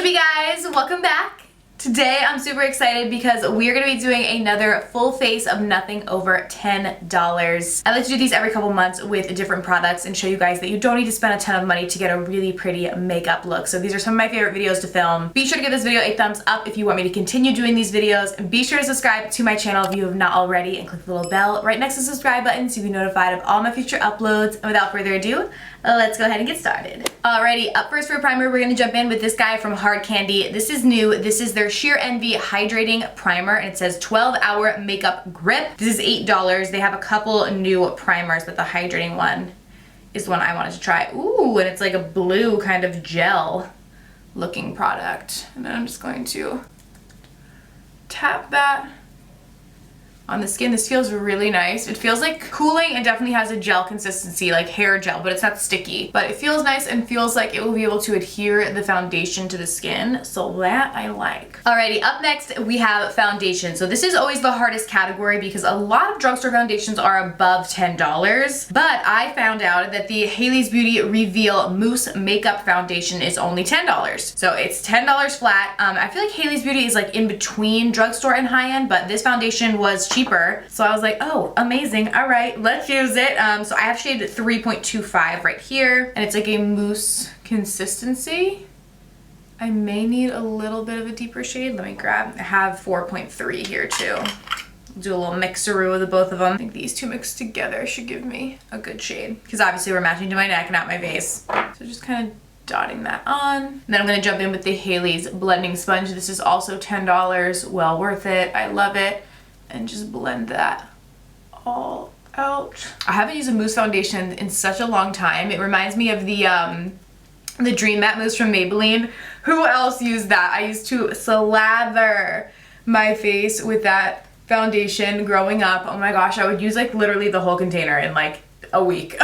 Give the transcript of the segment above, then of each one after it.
up, you guys? Welcome back. Today I'm super excited because we're going to be doing another full face of nothing over $10. I like to do these every couple months with different products and show you guys that you don't need to spend a ton of money to get a really pretty makeup look. So these are some of my favorite videos to film. Be sure to give this video a thumbs up if you want me to continue doing these videos, and be sure to subscribe to my channel if you have not already, and click the little bell right next to the subscribe button so you'll be notified of all my future uploads. And without further ado, let's go ahead and get started. Alrighty, up first for a primer, we're gonna jump in with this guy from Hard Candy. This is new. This is their Sheer Envy Hydrating Primer, and it says 12-hour makeup grip. This is $8. They have a couple new primers, but the hydrating one is the one I wanted to try. Ooh, and it's like a blue kind of gel looking product. And then I'm just going to tap that on the skin. This feels really nice. It feels like cooling and definitely has a gel consistency, like hair gel, but it's not sticky. But it feels nice and feels like it will be able to adhere the foundation to the skin, so that I like. Alrighty, up next we have foundation. So this is always the hardest category because a lot of drugstore foundations are above $10, but I found out that the Hailey's Beauty Reveal Mousse Makeup Foundation is only $10. So it's $10 flat. I feel like Hailey's Beauty is like in between drugstore and high-end, but this foundation was cheaper, so I was like, oh, amazing, all right, let's use it. So I have shade 3.25 right here, and it's like a mousse consistency. I may need a little bit of a deeper shade. Let me grab, I have 4.3 here too. Do a little mixeroo with the both of them. I think these two mixed together should give me a good shade, because obviously we're matching to my neck, not my face. So just kind of dotting that on. And then I'm gonna jump in with the Hailey's blending sponge. This is also $10, well worth it, I love it. And just blend that all out. I haven't used a mousse foundation in such a long time. It reminds me of the Dream Matte Mousse from Maybelline. Who else used that? I used to slather my face with that foundation growing up. Oh my gosh, I would use like literally the whole container in like a week.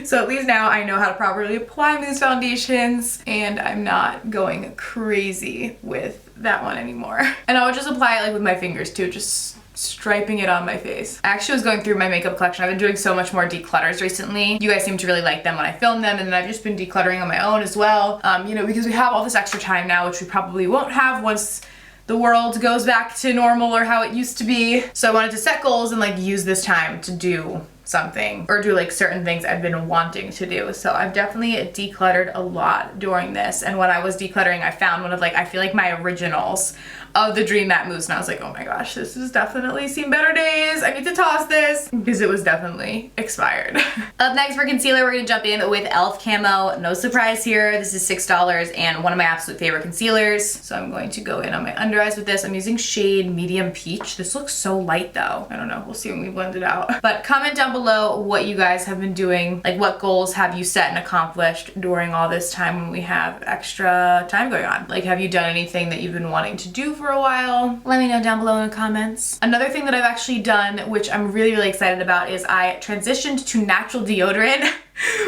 So at least now I know how to properly apply mousse foundations, and I'm not going crazy with that one anymore. And I would just apply it like with my fingers too, just striping it on my face. I actually was going through my makeup collection. I've been doing so much more declutters recently. You guys seem to really like them when I film them, and then I've just been decluttering on my own as well. You know, because we have all this extra time now, which we probably won't have once the world goes back to normal or how it used to be. So I wanted to set goals and like use this time to do something or do like certain things I've been wanting to do. So I've definitely decluttered a lot during this, and when I was decluttering I found one of like, I feel like my originals of the Dream Matte Mousse, and I was like, oh my gosh, this has definitely seen better days. I need to toss this because it was definitely expired. Up next for concealer, we're gonna jump in with e.l.f. Camo. No surprise here, this is $6 and one of my absolute favorite concealers. So I'm going to go in on my under eyes with this. I'm using shade Medium Peach. This looks so light though. I don't know, we'll see when we blend it out. But comment down below what you guys have been doing. Like, what goals have you set and accomplished during all this time when we have extra time going on? Like, have you done anything that you've been wanting to do for a while? Let me know down below in the comments. Another thing that I've actually done, which I'm really excited about, is I transitioned to natural deodorant.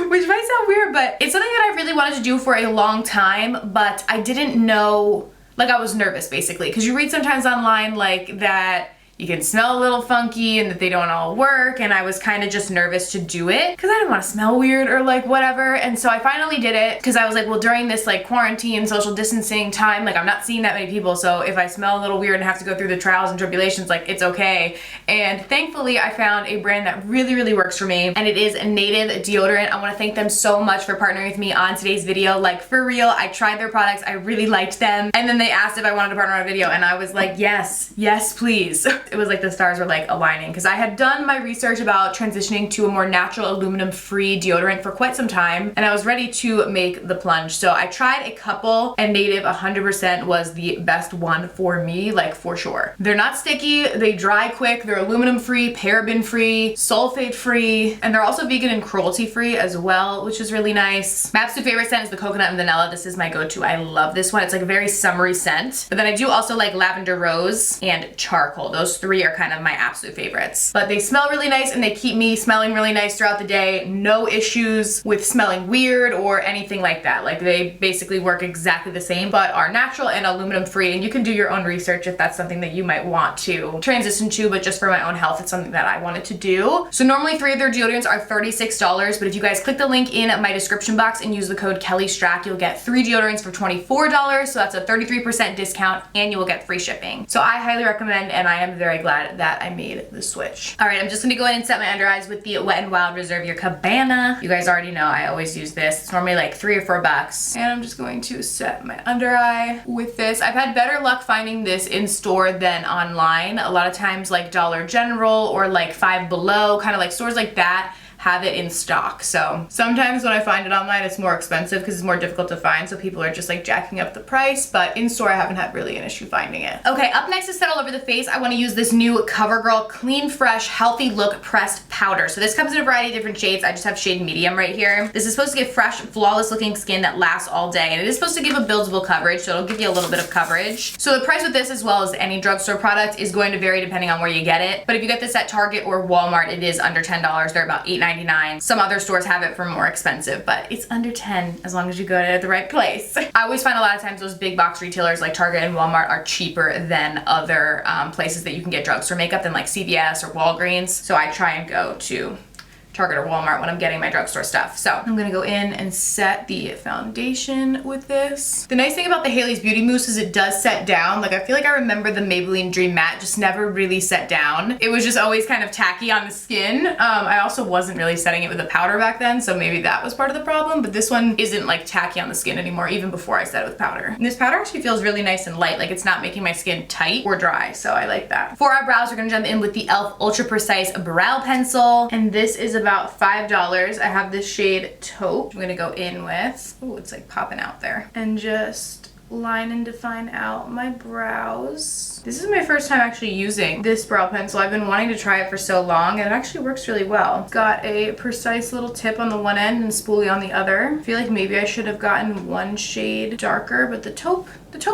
Which might sound weird, but it's something that I really wanted to do for a long time, but I didn't know, like, I was nervous basically, because you read sometimes online like that you can smell a little funky and that they don't all work, and I was kind of just nervous to do it because I didn't want to smell weird or like whatever. And so I finally did it because I was like, well, during this like quarantine social distancing time, like I'm not seeing that many people, so if I smell a little weird and have to go through the trials and tribulations, like it's okay. And thankfully I found a brand that really works for me, and it is Native Deodorant. I want to thank them so much for partnering with me on today's video. Like, for real, I tried their products, I really liked them, and then they asked if I wanted to partner on a video, and I was like, yes please. It was like the stars were like aligning, because I had done my research about transitioning to a more natural aluminum free deodorant for quite some time, and I was ready to make the plunge. So I tried a couple, and Native 100% was the best one for me, like for sure. They're not sticky, they dry quick, they're aluminum free, paraben free, sulfate free, and they're also vegan and cruelty free as well, which is really nice. My absolute favorite scent is the coconut and vanilla. This is my go-to. I love this one. It's like a very summery scent. But then I do also like lavender rose and charcoal. Those those three are kind of my absolute favorites. But they smell really nice and they keep me smelling really nice throughout the day. No issues with smelling weird or anything like that. Like they basically work exactly the same but are natural and aluminum free, and you can do your own research if that's something that you might want to transition to, but just for my own health, it's something that I wanted to do. So normally 3 of their deodorants are $36, but if you guys click the link in my description box and use the code KellyStrack, you'll get 3 deodorants for $24, so that's a 33% discount, and you will get free shipping. So I highly recommend, and I am very glad that I made the switch. All right, I'm just gonna go in and set my under eyes with the Wet n Wild Reserve Your Cabana. You guys already know I always use this. It's normally like $3 or $4, and I'm just going to set my under eye with this. I've had better luck finding this in store than online. A lot of times like Dollar General or like Five Below, kind of like stores like that, have it in stock. So sometimes when I find it online, it's more expensive because it's more difficult to find, so people are just like jacking up the price, but in store I haven't had really an issue finding it. Okay, up next to set all over the face, I want to use this new Covergirl Clean Fresh Healthy Look Pressed Powder. So this comes in a variety of different shades. I just have shade medium right here. This is supposed to give fresh, flawless looking skin that lasts all day, and it is supposed to give a buildable coverage, so it'll give you a little bit of coverage. So the price with this, as well as any drugstore product, is going to vary depending on where you get it, but if you get this at Target or Walmart, it is under $10. They're about $8.99. Some other stores have it for more expensive, but it's under 10 as long as you go to the right place. I always find a lot of times those big box retailers like Target and Walmart are cheaper than other places that you can get drugstore makeup, than like CVS or Walgreens. So I try and go to Target or Walmart when I'm getting my drugstore stuff. So I'm gonna go in and set the foundation with this. The nice thing about the Haley's Beauty Mousse is it does set down. Like I feel like I remember the Maybelline Dream Matte just never really set down. It was just always kind of tacky on the skin. I also wasn't really setting it with a powder back then, so maybe that was part of the problem, but this one isn't like tacky on the skin anymore, even before I set it with powder. And this powder actually feels really nice and light, like it's not making my skin tight or dry, so I like that. For our brows, we're gonna jump in with the e.l.f. Ultra Precise Brow Pencil, and this is about $5. I have this shade Taupe. I'm gonna go in with, oh, it's like popping out there, and just line and define out my brows. This is my first time actually using this brow pencil. I've been wanting to try it for so long, and it actually works really well. It's got a precise little tip on the one end and spoolie on the other. I feel like maybe I should have gotten one shade darker, but the taupe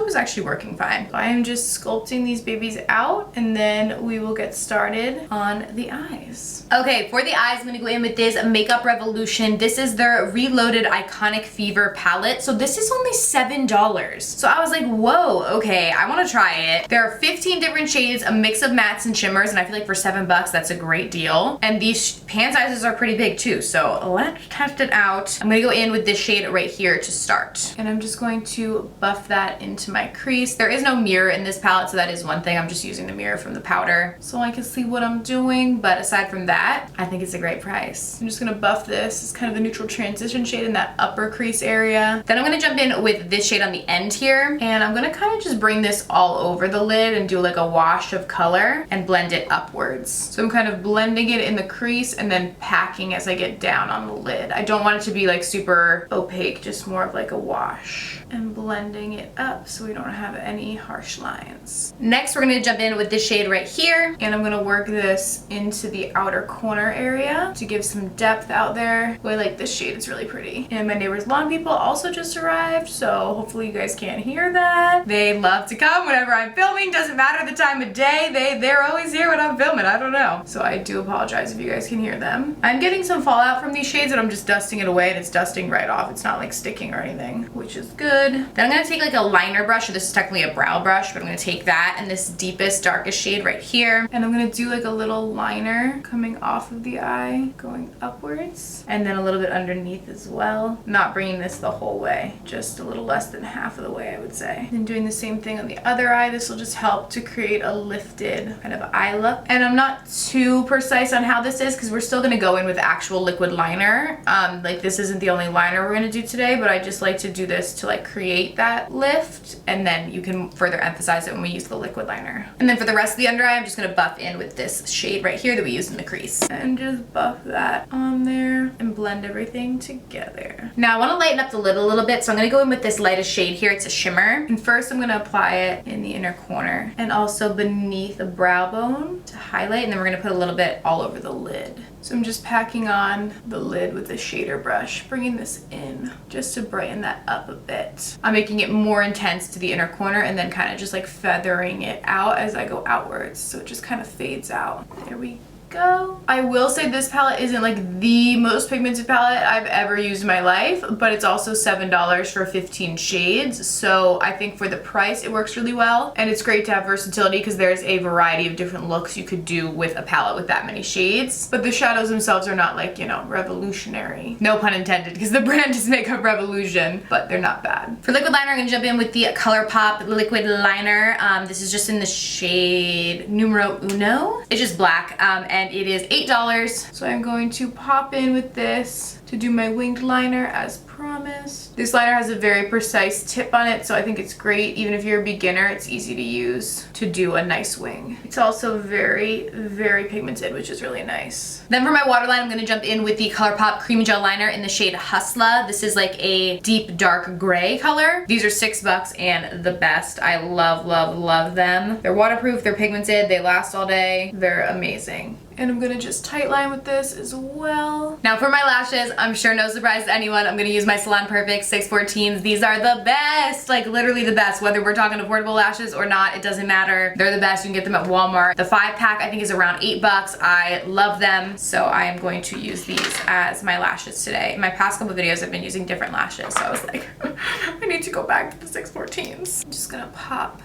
is actually working fine. I am just sculpting these babies out, and then we will get started on the eyes. Okay, for the eyes, I'm gonna go in with this Makeup Revolution. This is their Reloaded Iconic Fever palette. So this is only $7. So I was like, whoa, okay, I wanna try it. There are 15 different shades, a mix of mattes and shimmers, and I feel like for $7, that's a great deal. And these pan sizes are pretty big too, so let's test it out. I'm gonna go in with this shade right here to start. And I'm just going to buff that into my crease. There is no mirror in this palette, so that is one thing. I'm just using the mirror from the powder so I can see what I'm doing, but aside from that, I think it's a great price. I'm just gonna buff this. It's kind of a neutral transition shade in that upper crease area. Then I'm gonna jump in with this shade on the end here, and I'm gonna kind of just bring this all over the lid and do like a wash of color and blend it upwards. So I'm kind of blending it in the crease and then packing as I get down on the lid. I don't want it to be like super opaque, just more of like a wash, and blending it up so we don't have any harsh lines. Next, we're gonna jump in with this shade right here, and I'm gonna work this into the outer corner area to give some depth out there. Oh, I like this shade, it's really pretty. And my neighbor's lawn people also just arrived, so hopefully you guys can't hear that. They love to come whenever I'm filming, doesn't matter the time of day, they're always here when I'm filming, I don't know. So I do apologize if you guys can hear them. I'm getting some fallout from these shades, and I'm just dusting it away, and it's dusting right off. It's not like sticking or anything, which is good. Then I'm gonna take like a liner brush, or this is technically a brow brush, but I'm gonna take that and this deepest, darkest shade right here, and I'm gonna do like a little liner coming off of the eye, going upwards, and then a little bit underneath as well. Not bringing this the whole way, just a little less than half of the way, I would say. And doing the same thing on the other eye. This will just help to create a lifted kind of eye look. And I'm not too precise on how this is because we're still gonna go in with actual liquid liner. Like this isn't the only liner we're gonna do today, but I just like to do this to like create that lift, and then you can further emphasize it when we use the liquid liner. And then for the rest of the under eye, I'm just gonna buff in with this shade right here that we used in the crease, and just buff that on there and blend everything together. Now I wanna lighten up the lid a little bit, so I'm gonna go in with this lightest shade here. It's it's a shimmer. And first I'm gonna apply it in the inner corner and also beneath the brow bone to highlight, and then we're gonna put a little bit all over the lid. So I'm just packing on the lid with a shader brush, bringing this in just to brighten that up a bit. I'm making it more intense to the inner corner and then kind of just like feathering it out as I go outwards, so it just kind of fades out. There we go. I will say this palette isn't like the most pigmented palette I've ever used in my life, but it's also $7 for 15 shades. So I think for the price, it works really well. And it's great to have versatility because there's a variety of different looks you could do with a palette with that many shades. But the shadows themselves are not like, you know, revolutionary. No pun intended, because the brand is Makeup Revolution, but they're not bad. For liquid liner, I'm gonna jump in with the Colourpop liquid liner. This is just in the shade numero uno. It's just black, and it is $8. So I'm going to pop in with this to do my winged liner as promised. This liner has a very precise tip on it, so I think it's great. Even if you're a beginner, it's easy to use to do a nice wing. It's also very, very pigmented, which is really nice. Then for my waterline, I'm gonna jump in with the Colourpop Cream Gel Liner in the shade Hustla. This is like a deep dark gray color. These are $6 and the best. I love, love, love them. They're waterproof, they're pigmented, they last all day. They're amazing. And I'm gonna just tightline with this as well. Now for my lashes, I'm sure no surprise to anyone, I'm gonna use my Salon Perfect 614s. These are the best, like literally the best. Whether we're talking affordable lashes or not, it doesn't matter. They're the best. You can get them at Walmart. The 5-pack I think is around $8. I love them. So I am going to use these as my lashes today. In my past couple videos, I've been using different lashes. So I was like, I need to go back to the 614s. I'm just gonna pop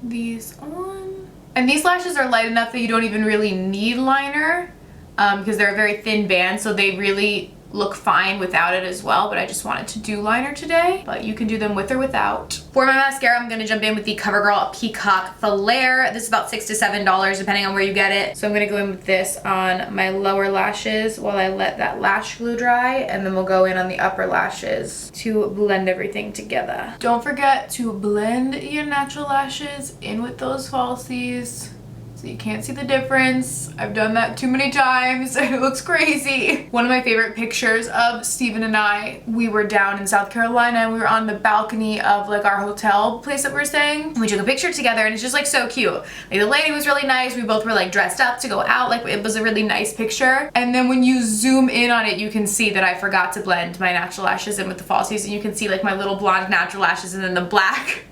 these on. And these lashes are light enough that you don't even really need liner because they're a very thin band, so they really look fine without it as well, but I just wanted to do liner today, but you can do them with or without. For my mascara, I'm gonna jump in with the Covergirl Peacock Flare. This is about $6 to $7 depending on where you get it. So I'm gonna go in with this on my lower lashes while I let that lash glue dry, and then we'll go in on the upper lashes to blend everything together. Don't forget to blend your natural lashes in with those falsies, so you can't see the difference. I've done that too many times and it looks crazy. One of my favorite pictures of Steven and I, we were down in South Carolina and we were on the balcony of like our hotel place that we were staying. And we took a picture together and it's just like so cute. Like the lady was really nice. We both were like dressed up to go out. Like it was a really nice picture. And then when you zoom in on it, you can see that I forgot to blend my natural lashes in with the falsies, and you can see like my little blonde natural lashes and then the black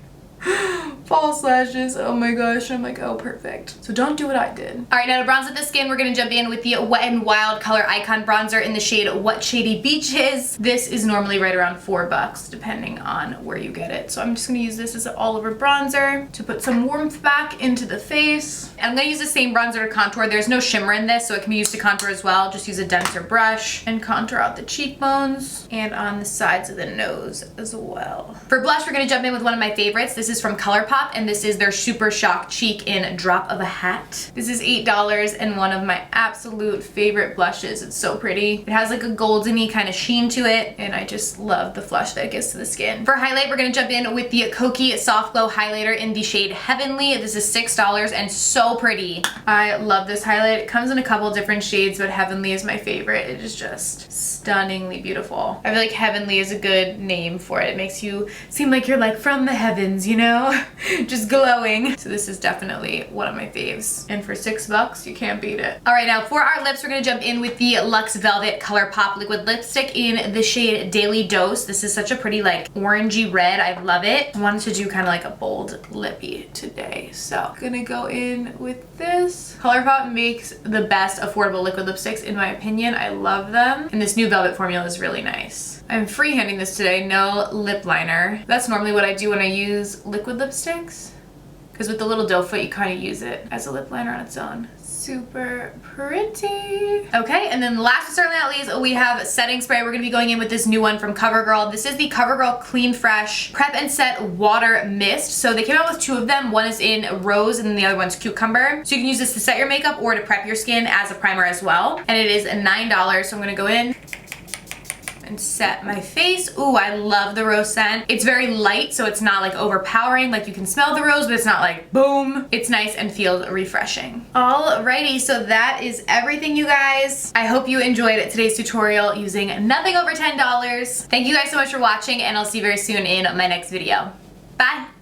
false lashes. Oh my gosh, I'm like, oh, perfect. So don't do what I did. All right, now to bronze up the skin, we're gonna jump in with the Wet n Wild Color Icon Bronzer in the shade What Shady Beaches. This is normally right around $4 depending on where you get it. So I'm just gonna use this as an all-over bronzer to put some warmth back into the face. And I'm gonna use the same bronzer to contour. There's no shimmer in this, so it can be used to contour as well. Just use a denser brush and contour out the cheekbones and on the sides of the nose as well. For blush, we're gonna jump in with one of my favorites. This is from Colourpop, and this is their Super Shock Cheek in Drop of a Hat. This is $8 and one of my absolute favorite blushes. It's so pretty. It has like a goldeny kind of sheen to it, and I just love the flush that it gives to the skin. For highlight, we're gonna jump in with the Kokie Soft Glow Highlighter in the shade Heavenly. This is $6 and so pretty. I love this highlight. It comes in a couple different shades, but Heavenly is my favorite. It is just stunningly beautiful. I feel like Heavenly is a good name for it. It makes you seem like you're like from the heavens, you know? Just glowing. So this is definitely one of my faves. And for $6, you can't beat it. All right, now for our lips, we're gonna jump in with the Luxe Velvet Colourpop Liquid Lipstick in the shade Daily Dose. This is such a pretty like orangey red. I love it. I wanted to do kind of like a bold lippy today. So gonna go in with this. Colourpop makes the best affordable liquid lipsticks in my opinion. I love them. And this new velvet formula is really nice. I'm freehanding this today, no lip liner. That's normally what I do when I use liquid lipsticks, because with the little doe foot, you kind of use it as a lip liner on its own. Super pretty. Okay, and then last but certainly not least, we have setting spray. We're gonna be going in with this new one from Covergirl. This is the Covergirl Clean Fresh Prep and Set Water Mist. So they came out with two of them. One is in rose and then the other one's cucumber. So you can use this to set your makeup or to prep your skin as a primer as well. And it is $9, so I'm gonna go in and set my face. Ooh, I love the rose scent. It's very light, so it's not like overpowering. Like you can smell the rose, but it's not like boom. It's nice and feels refreshing. Alrighty, so that is everything, you guys. I hope you enjoyed today's tutorial using nothing over $10. Thank you guys so much for watching, and I'll see you very soon in my next video. Bye.